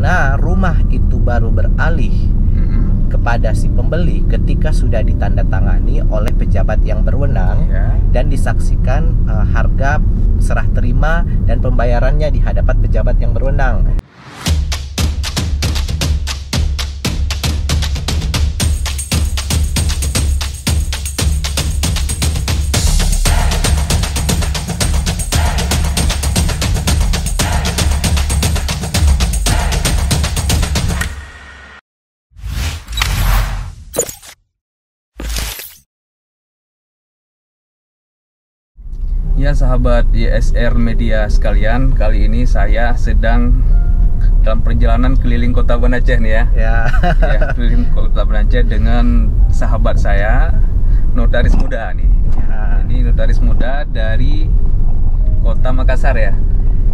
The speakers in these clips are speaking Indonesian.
karena rumah itu baru beralih kepada si pembeli ketika sudah ditandatangani oleh pejabat yang berwenang dan disaksikan harga serah terima dan pembayarannya di hadapan pejabat yang berwenang. Ya sahabat YSR Media sekalian, kali ini saya sedang dalam perjalanan keliling Kota Banda Aceh nih ya. Keliling Kota Banda Aceh dengan sahabat saya, notaris muda nih. Ini notaris muda dari Kota Makassar ya.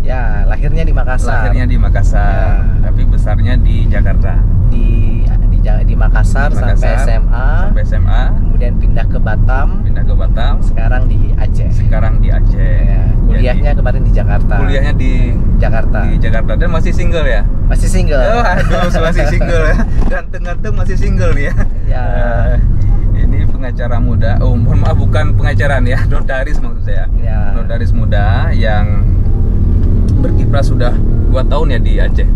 Ya, lahirnya di Makassar. Tapi besarnya di Jakarta. Di Makassar sampai SMA. Kemudian pindah ke Batam. Sekarang di Aceh. Ya. Kuliahnya kemarin di Jakarta. Kuliahnya di Jakarta dan masih single ya? Masih single. Oh, aduh, masih single ya. Ganteng-ganteng masih single nih ya. Ya. Ini pengacara muda. Oh, mohon maaf, bukan pengacara nih ya, notaris maksud saya. Ya. Notaris muda yang berkiprah sudah 2 tahun ya di Aceh.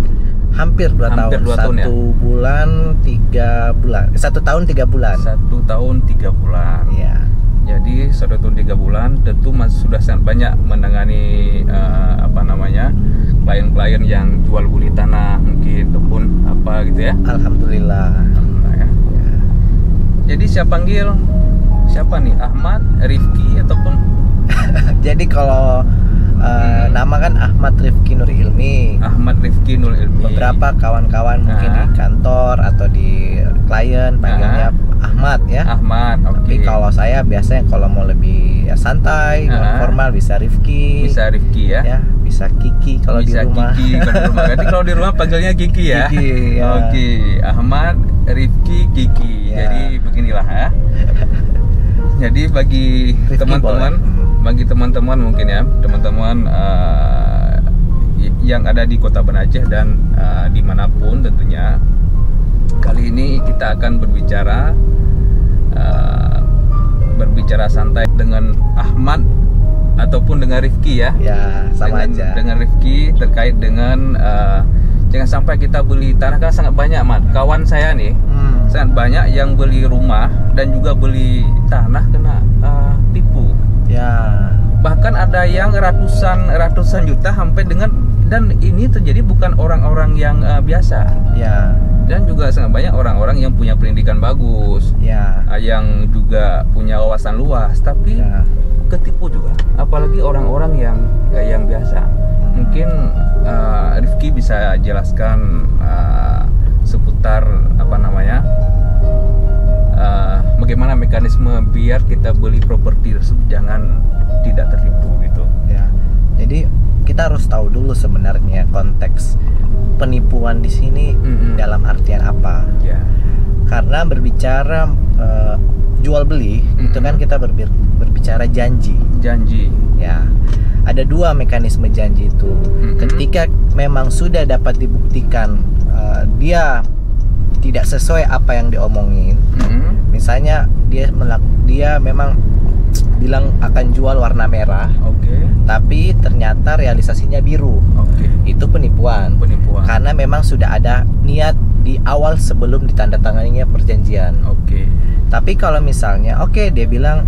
Hampir 2 tahun. 2 tahun ya. 1 bulan 3 bulan. 1 tahun 3 bulan. 1 tahun 3 bulan. Ya. Jadi 1 tahun 3 bulan tentu sudah sangat banyak menangani klien-klien yang jual beli tanah mungkin ataupun apa gitu ya. Alhamdulillah. Ya. Jadi saya panggil siapa nih? Ahmad, Rifki ataupun Jadi kalau nama kan Ahmad Rifki Nur Ilmi. Beberapa kawan-kawan mungkin di kantor atau di klien panggilnya Ahmad ya. Oke. Tapi kalau saya biasanya kalau mau lebih santai, formal bisa Rifki. Ya. Bisa Kiki kalau di rumah. Jadi kalau di rumah panggilnya Kiki ya. Kiki, ya. Oke, Ahmad, Rifki, Kiki. Ya. Jadi beginilah ya. Jadi bagi teman-teman mungkin ya, teman-teman yang ada di Kota Banda Aceh dan dimanapun tentunya, kali ini kita akan berbicara santai dengan Ahmad ataupun dengan Rifki ya. Ya, sama aja. Dengan Rifki terkait dengan jangan sampai kita beli tanah, kan sangat banyak kawan saya nih. Sangat banyak yang beli rumah dan juga beli tanah kena tipu. Ya. Bahkan ada yang ratusan juta sampai dengan, dan ini terjadi bukan orang-orang yang biasa. Ya. Dan juga sangat banyak orang-orang yang punya pendidikan bagus. Ya. Yang juga punya wawasan luas, tapi ketipu juga. Apalagi orang-orang yang biasa. Mungkin Rifki bisa jelaskan seputar bagaimana mekanisme biar kita beli properti tersebut jangan tidak tertipu gitu ya. Jadi kita harus tahu dulu sebenarnya konteks penipuan di sini dalam artian apa ya. Karena berbicara jual beli itu kan kita berbicara janji ya. Ada 2 mekanisme janji itu. Ketika memang sudah dapat dibuktikan dia tidak sesuai apa yang diomongin. Misalnya dia memang bilang akan jual warna merah, tapi ternyata realisasinya biru. Itu penipuan. Karena memang sudah ada niat di awal sebelum ditandatanganinya perjanjian. Tapi kalau misalnya dia bilang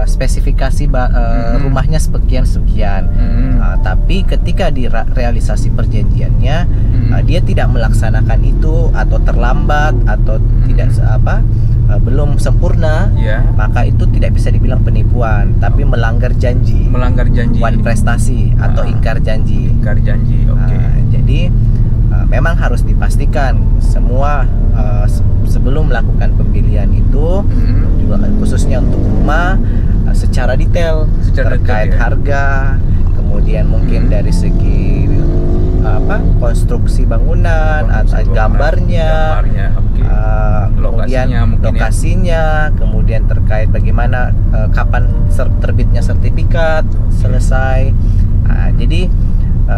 spesifikasi rumahnya sekian, tapi ketika di realisasi perjanjiannya dia tidak melaksanakan itu atau terlambat atau tidak belum sempurna, maka itu tidak bisa dibilang penipuan, tapi melanggar janji. Wan prestasi atau ingkar janji. Jadi memang harus dipastikan semua sebelum melakukan pembelian itu, juga khususnya untuk rumah, secara detail terkait harga, kemudian mungkin dari segi konstruksi bangunan atau gambarnya, kemudian lokasinya, kemudian terkait bagaimana kapan terbitnya sertifikat selesai. Jadi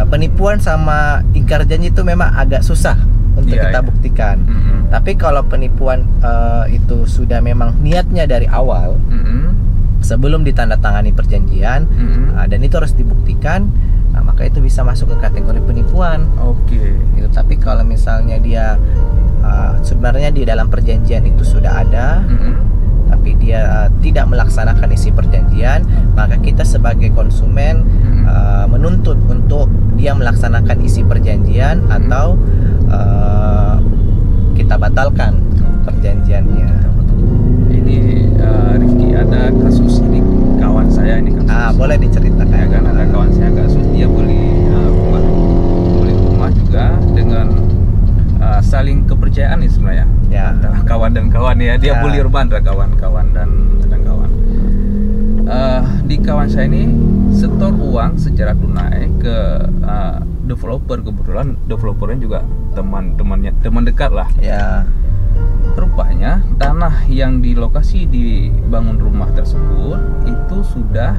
penipuan sama ingkar janji itu memang agak susah untuk kita buktikan. Tapi kalau penipuan itu sudah memang niatnya dari awal, sebelum ditandatangani perjanjian, dan itu harus dibuktikan, maka itu bisa masuk ke kategori penipuan. Gitu. Tapi kalau misalnya dia sebenarnya di dalam perjanjian itu sudah ada, tapi dia tidak melaksanakan isi perjanjian, maka kita sebagai konsumen menuntut untuk dia melaksanakan isi perjanjian atau kita batalkan perjanjiannya. Ini Rifki, ada kasus ini kawan saya ini kasus. Boleh diceritakan? Ya kan, ada kawan saya kasus dia beli rumah juga dengan saling kepercayaan nih sebenarnya antara kawan dan kawan ya. Dia beli rumah antara kawan-kawan dan kawan. Di kawan saya ini setor uang secara tunai ke developer. Kebetulan developernya juga teman dekat lah. Rupanya tanah yang di lokasi dibangun rumah tersebut itu sudah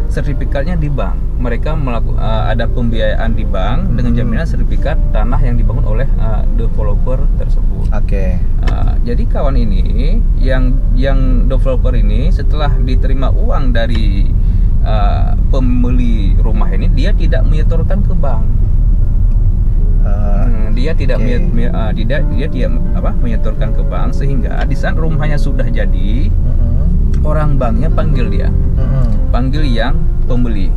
sertifikatnya di bank. Mereka ada pembiayaan di bank dengan jaminan sertifikat tanah yang dibangun oleh developer tersebut. Jadi kawan ini yang developer ini setelah diterima uang dari pembeli rumah ini, dia tidak menyetorkan ke bank. Dia tidak menyetorkan ke bank, sehingga di saat rumahnya sudah jadi, orang banknya panggil dia, panggil yang pembeli.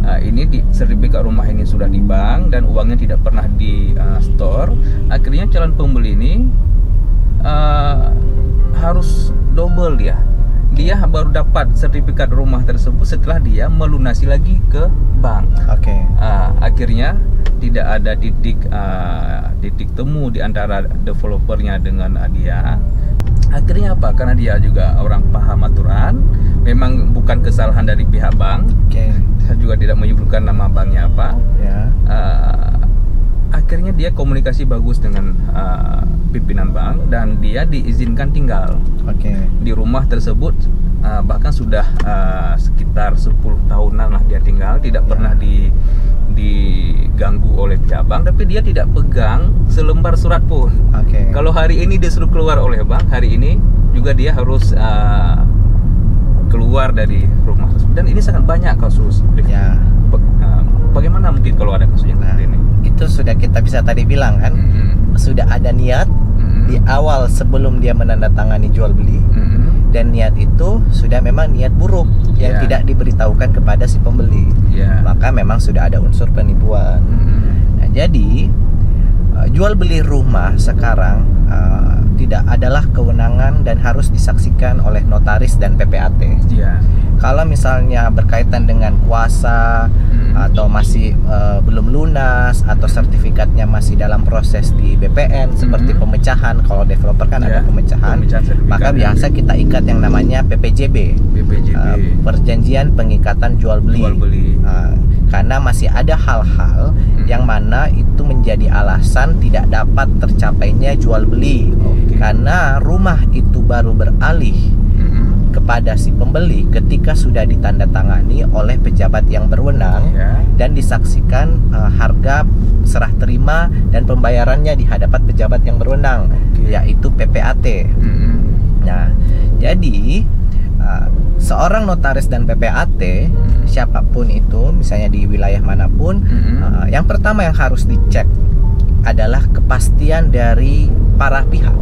Ini sertifikat rumah ini sudah di bank dan uangnya tidak pernah di store. Akhirnya calon pembeli ini harus double dia baru dapat sertifikat rumah tersebut setelah dia melunasi lagi ke bank. Akhirnya tidak ada titik temu di antara developernya dengan dia. Akhirnya apa? Karena dia juga orang paham aturan, memang bukan kesalahan dari pihak bank. Saya juga tidak menyebutkan nama banknya apa. Akhirnya dia komunikasi bagus dengan pimpinan bank dan dia diizinkan tinggal di rumah tersebut. Bahkan sudah sekitar 10 tahunan lah dia tinggal, tidak pernah diganggu oleh pihak bank, tapi dia tidak pegang selembar surat pun. Kalau hari ini disuruh keluar oleh bank, hari ini juga dia harus keluar dari rumah tersebut. Dan ini sangat banyak kasus. Bagaimana mungkin kalau ada kasus yang seperti ini? Itu sudah kita bisa tadi bilang kan, sudah ada niat di awal sebelum dia menandatangani jual beli, dan niat itu sudah memang niat buruk yang tidak diberitahukan kepada si pembeli, maka memang sudah ada unsur penipuan. Nah, jadi jual beli rumah sekarang tidak adalah kewenangan dan harus disaksikan oleh notaris dan PPAT. Kalau misalnya berkaitan dengan kuasa atau masih belum lunas atau sertifikatnya masih dalam proses di BPN seperti pemecahan, kalau developer kan ada pemecahan, maka biasa kita ikat yang namanya PPJB, perjanjian pengikatan jual beli. Karena masih ada hal-hal yang mana itu menjadi alasan tidak dapat tercapainya jual beli, karena rumah itu baru beralih kepada si pembeli ketika sudah ditandatangani oleh pejabat yang berwenang dan disaksikan harga serah terima dan pembayarannya di hadapan pejabat yang berwenang, yaitu PPAT. Nah, jadi seorang notaris dan PPAT, siapapun itu, misalnya di wilayah manapun, yang pertama yang harus dicek adalah kepastian dari para pihak.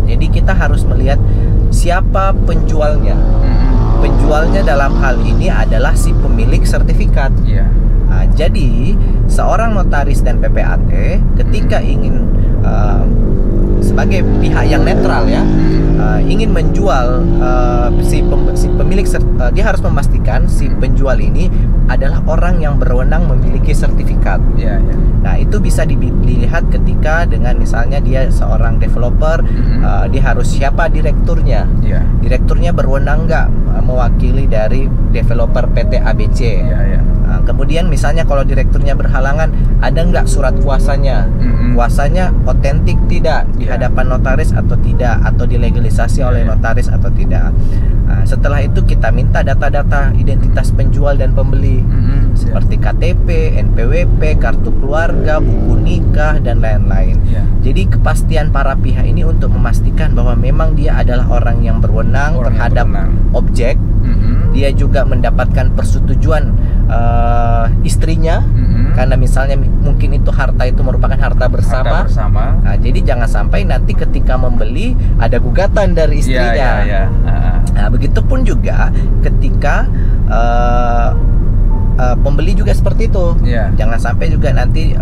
Jadi kita harus melihat siapa penjualnya. Penjualnya dalam hal ini adalah si pemilik sertifikat. Jadi seorang notaris dan PPAT ketika ingin sebagai pihak yang netral ingin menjual si pemilik dia harus memastikan si penjual ini adalah orang yang berwenang memiliki sertifikat. Nah, itu bisa dilihat ketika dengan misalnya dia seorang developer, dia harus siapa direkturnya. Direkturnya berwenang nggak mewakili dari developer PT ABC. Kemudian misalnya kalau direkturnya berhalangan, ada nggak surat kuasanya? Kuasanya otentik tidak di hadapan notaris atau tidak, atau dilegalisasi oleh notaris atau tidak. Setelah itu kita minta data-data identitas penjual dan pembeli. seperti KTP, NPWP, kartu keluarga, buku nikah dan lain-lain. Jadi kepastian para pihak ini untuk memastikan bahwa memang dia adalah orang yang berwenang terhadap objek. Dia juga mendapatkan persetujuan istrinya, karena misalnya mungkin itu harta itu merupakan harta bersama. Nah, jadi jangan sampai nanti ketika membeli ada gugatan dari istrinya. Nah, begitupun juga ketika pembeli juga seperti itu. Jangan sampai juga nanti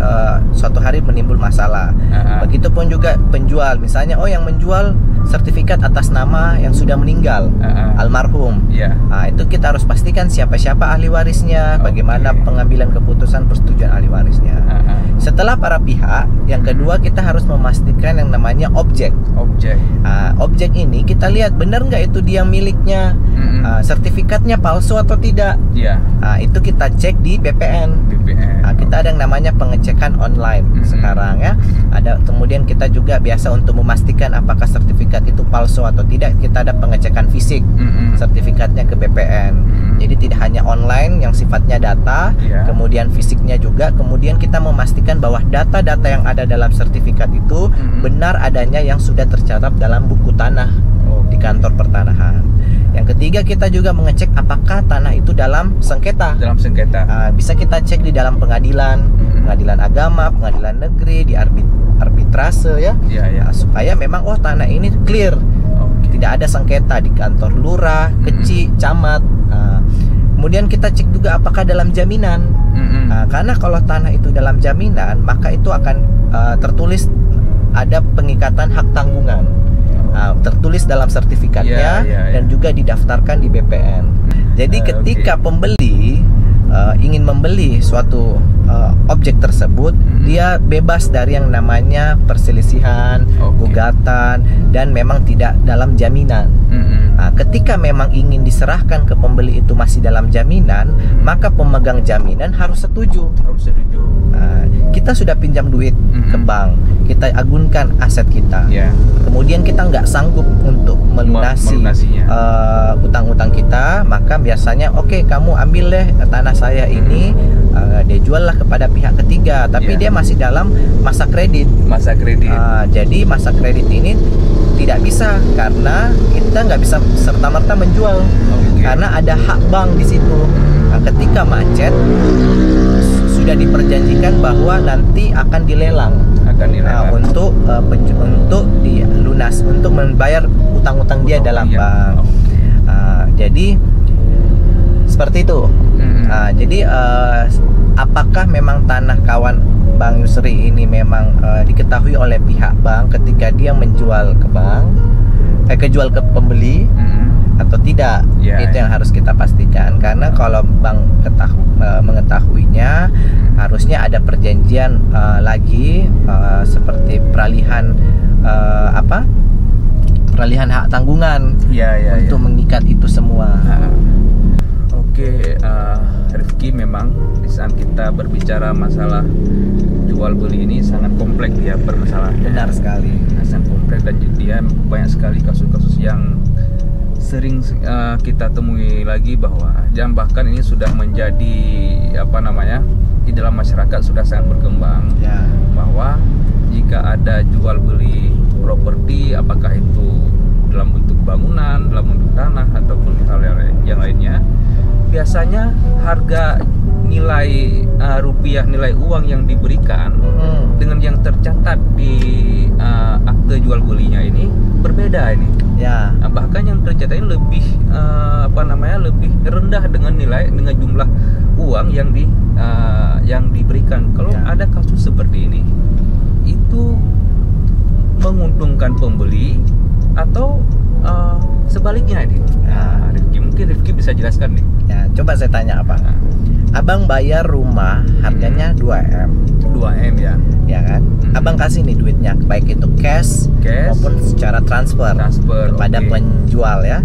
suatu hari menimbul masalah. Begitupun juga penjual, misalnya yang menjual sertifikat atas nama yang sudah meninggal, almarhum. Nah, itu kita harus pastikan siapa-siapa ahli warisnya, bagaimana pengambilan keputusan persetujuan ahli warisnya. Setelah para pihak, yang kedua kita harus memastikan yang namanya objek. Objek ini kita lihat benar nggak itu dia miliknya, sertifikatnya palsu atau tidak. Itu kita cek di BPN. Kita ada yang namanya pengecekan online sekarang ya. Kemudian kita juga biasa untuk memastikan apakah sertifikat itu palsu atau tidak, kita ada pengecekan fisik sertifikatnya ke BPN. Jadi tidak hanya online yang sifatnya data, kemudian fisiknya juga. Kemudian kita memastikan bahwa data-data yang ada dalam sertifikat itu benar adanya yang sudah tercatat dalam buku tanah di kantor pertanahan. Yang ketiga kita juga mengecek apakah tanah itu dalam sengketa. Bisa kita cek di dalam pengadilan, pengadilan agama, pengadilan negeri, di arbitrase ya. Supaya memang tanah ini clear, tidak ada sengketa di kantor lurah, kecil, camat. Kemudian kita cek juga apakah dalam jaminan. Karena kalau tanah itu dalam jaminan, maka itu akan tertulis ada pengikatan hak tanggungan. Tertulis dalam sertifikatnya dan juga didaftarkan di BPN. Jadi ketika pembeli ingin membeli suatu objek tersebut, dia bebas dari yang namanya perselisihan, gugatan, dan memang tidak dalam jaminan. Ketika memang ingin diserahkan ke pembeli itu masih dalam jaminan, maka pemegang jaminan harus setuju. Kita sudah pinjam duit ke bank, kita agunkan aset kita, kemudian kita nggak sanggup untuk melunasi utang-utang kita, maka biasanya kamu ambil deh tanah saya ini, dia juallah kepada pihak ketiga, tapi dia masih dalam masa kredit. Jadi masa kredit ini tidak bisa, karena kita nggak bisa serta-merta menjual, karena ada hak bank di situ. Ketika macet sudah diperjanjikan bahwa nanti akan dilelang, untuk dilunas, untuk membayar utang-utang dia dalam bank. Jadi seperti itu. Jadi apakah memang tanah kawan Bang Yusri ini memang diketahui oleh pihak bank ketika dia menjual ke bank, kejual ke pembeli atau tidak? Itu yang harus kita pastikan, karena kalau bank mengetahuinya, harusnya ada perjanjian lagi seperti peralihan peralihan hak tanggungan untuk mengikat itu semua. Rifki, memang di saat kita berbicara masalah jual beli ini sangat kompleks ya permasalahannya. Benar sekali. Sangat kompleks, dan dia banyak sekali kasus-kasus yang sering kita temui lagi, bahwa dan bahkan ini sudah menjadi di dalam masyarakat sudah sangat berkembang, bahwa jika ada jual beli properti, apakah itu dalam bentuk bangunan, dalam bentuk tanah ataupun hal yang lainnya, biasanya harga nilai rupiah, nilai uang yang diberikan dengan yang tercatat di akte jual belinya ini berbeda ini. Bahkan yang tercatat ini lebih lebih rendah dengan jumlah uang yang diberikan. Kalau ada kasus seperti ini, itu menguntungkan pembeli atau sebaliknya nih? Mungkin Rifki bisa jelaskan nih. Coba saya tanya Abang bayar rumah harganya 2M. 2M ya kan? Abang kasih nih duitnya, baik itu cash maupun secara transfer kepada penjual ya.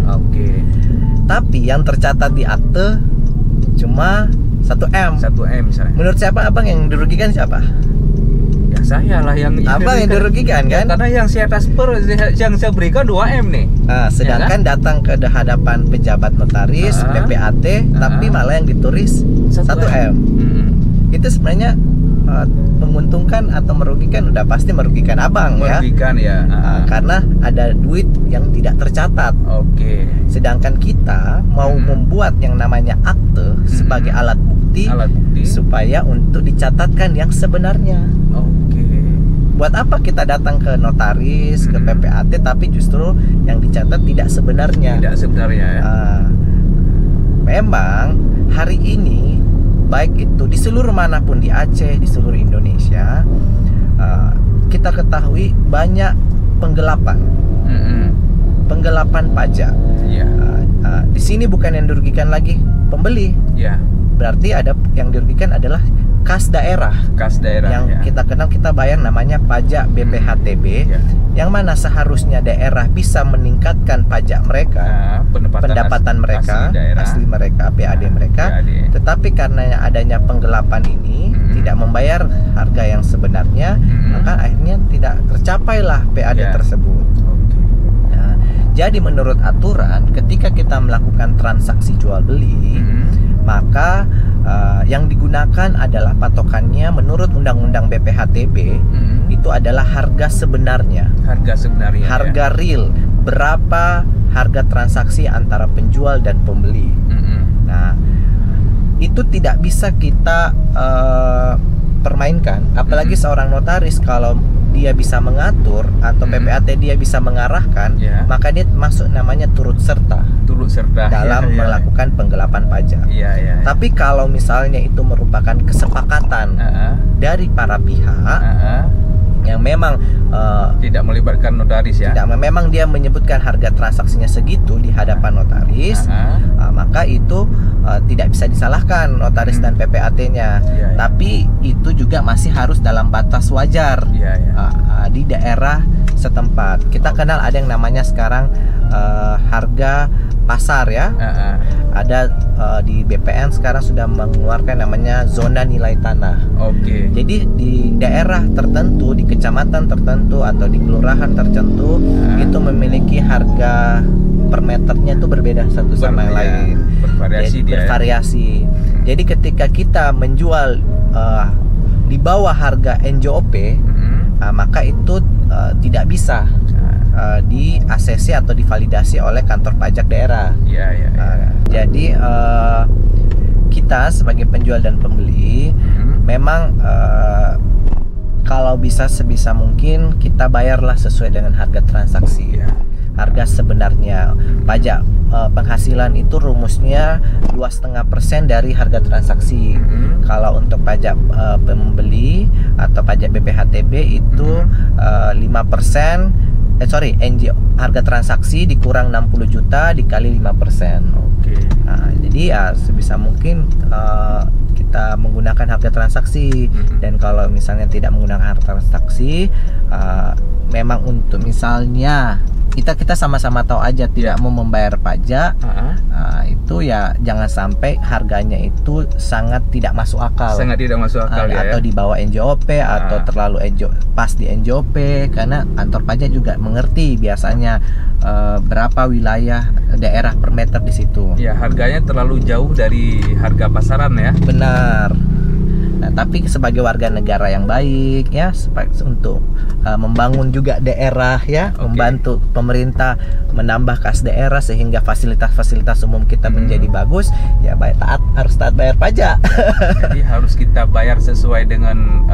Tapi yang tercatat di akte cuma 1M. 1M misalnya. Menurut siapa abang yang dirugikan siapa? Ya saya lah yang Abang yang dirugikan kan? Karena yang saya transfer, yang saya berikan 2M nih. Sedangkan ya kan? Datang ke hadapan pejabat notaris, PPAT, tapi malah yang ditulis 1M. Itu sebenarnya menguntungkan atau merugikan? Udah pasti merugikan abang. Merugikan ya. Karena ada duit yang tidak tercatat. Oke. Sedangkan kita mau membuat yang namanya akte sebagai alat bukti supaya untuk dicatatkan yang sebenarnya. Oke. Buat apa kita datang ke notaris, ke PPAT, tapi justru yang dicatat tidak sebenarnya? Tidak sebenarnya ya. Memang hari ini baik itu di seluruh manapun, di Aceh, di seluruh Indonesia, kita ketahui banyak penggelapan, penggelapan pajak. Di sini bukan yang dirugikan lagi pembeli. Berarti ada yang dirugikan adalah kas daerah. Kas daerah yang kita kenal, kita bayar namanya pajak BPHTB, yang mana seharusnya daerah bisa meningkatkan pajak mereka, pendapatan mereka, asli mereka, PAD mereka. Tetapi karena adanya penggelapan ini, tidak membayar harga yang sebenarnya, maka akhirnya tidak tercapailah PAD tersebut. Jadi menurut aturan, ketika kita melakukan transaksi jual beli, maka yang digunakan adalah patokannya menurut Undang-Undang BPHTB, itu adalah harga sebenarnya. Harga sebenarnya. Harga real, berapa harga transaksi antara penjual dan pembeli. Nah, itu tidak bisa kita permainkan. Apalagi seorang notaris, kalau dia bisa mengatur atau PPAT dia bisa mengarahkan, maka dia masuk namanya turut serta dalam melakukan penggelapan pajak. Tapi kalau misalnya itu merupakan kesepakatan dari para pihak yang memang tidak melibatkan notaris memang dia menyebutkan harga transaksinya segitu di hadapan notaris, maka itu tidak bisa disalahkan notaris dan PPAT-nya. Tapi itu juga masih harus dalam batas wajar di daerah setempat. Kita kenal ada yang namanya sekarang harga pasar ya. Ada di BPN sekarang sudah mengeluarkan namanya zona nilai tanah. Jadi di daerah tertentu, di kecamatan tertentu atau di kelurahan tertentu, itu memiliki harga per meternya itu berbeda satu sama yang lain. Bervariasi. Jadi ketika kita menjual di bawah harga NJOP, maka itu tidak bisa di ACC atau divalidasi oleh kantor pajak daerah. Jadi kita sebagai penjual dan pembeli memang kalau bisa sebisa mungkin kita bayarlah sesuai dengan harga transaksi, harga sebenarnya. Pajak penghasilan itu rumusnya 2,5% dari harga transaksi. Kalau untuk pajak pembeli atau pajak BPHTB itu 5%. Harga transaksi dikurang 60 juta dikali 5%. Jadi ya sebisa mungkin kita menggunakan harga transaksi. Dan kalau misalnya tidak menggunakan harga transaksi, memang untuk misalnya kita sama-sama tahu aja tidak mau membayar pajak, itu ya jangan sampai harganya itu sangat tidak masuk akal. Atau di bawah NJOP atau terlalu pas di NJOP, karena kantor pajak juga mengerti biasanya berapa wilayah daerah per meter di situ. Harganya terlalu jauh dari harga pasaran ya. Benar. Nah, tapi sebagai warga negara yang baik ya, untuk membangun juga daerah ya, membantu pemerintah menambah kas daerah sehingga fasilitas-fasilitas umum kita menjadi bagus, ya harus taat bayar pajak. Jadi harus kita bayar sesuai dengan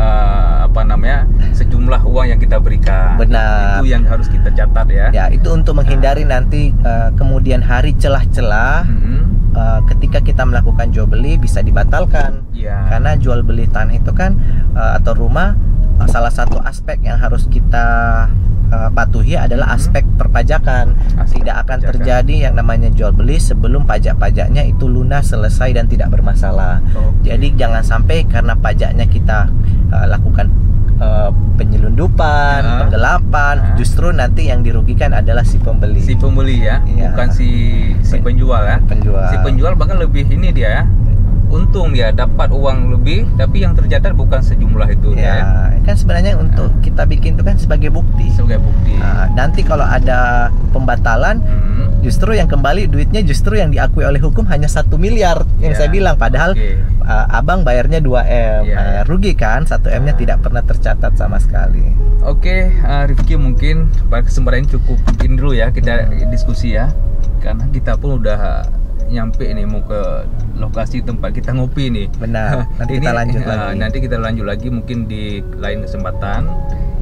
sejumlah uang yang kita berikan. Benar. Itu yang harus kita catat ya. Ya, itu untuk menghindari nanti kemudian hari celah-celah ketika kita melakukan jual beli bisa dibatalkan. Karena jual beli tanah itu kan atau rumah, salah satu aspek yang harus kita patuhi adalah aspek perpajakan. Tidak akan terjadi yang namanya jual beli sebelum pajak-pajaknya itu lunas, selesai dan tidak bermasalah. Jadi jangan sampai karena pajaknya kita lakukan penyelundupan, penggelapan, justru nanti yang dirugikan adalah si pembeli. Si pembeli ya, bukan si penjual ya. Si penjual bahkan lebih ini dia ya, untung dia dapat uang lebih, tapi yang tercatat bukan sejumlah itu ya. Kan sebenarnya untuk kita bikin itu kan sebagai bukti. Nanti kalau ada pembatalan, justru yang kembali duitnya justru yang diakui oleh hukum hanya 1 miliar yang saya bilang, padahal abang bayarnya 2M. Rugi kan, 1M-nya tidak pernah tercatat sama sekali. Oke, Rifki, mungkin pada kesempatan ini cukupin dulu ya kita diskusi ya, karena kita pun udah nyampe nih mau ke lokasi tempat kita ngopi nih. Benar. Nanti kita lanjut lagi. Nanti kita lanjut lagi mungkin di lain kesempatan.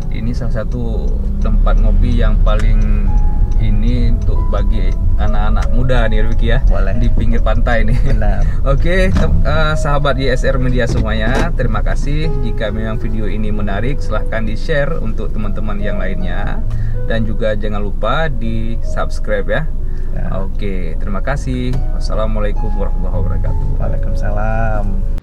Ini salah satu tempat ngopi yang paling ini untuk bagi anak-anak muda nih, Rifki ya. Boleh. Di pinggir pantai nih. Benar. Oke, sahabat YSR Media semuanya, terima kasih. Jika memang video ini menarik, silahkan di-share untuk teman-teman yang lainnya, dan juga jangan lupa di-subscribe ya. Oke, terima kasih. Wassalamualaikum warahmatullahi wabarakatuh. Waalaikumsalam.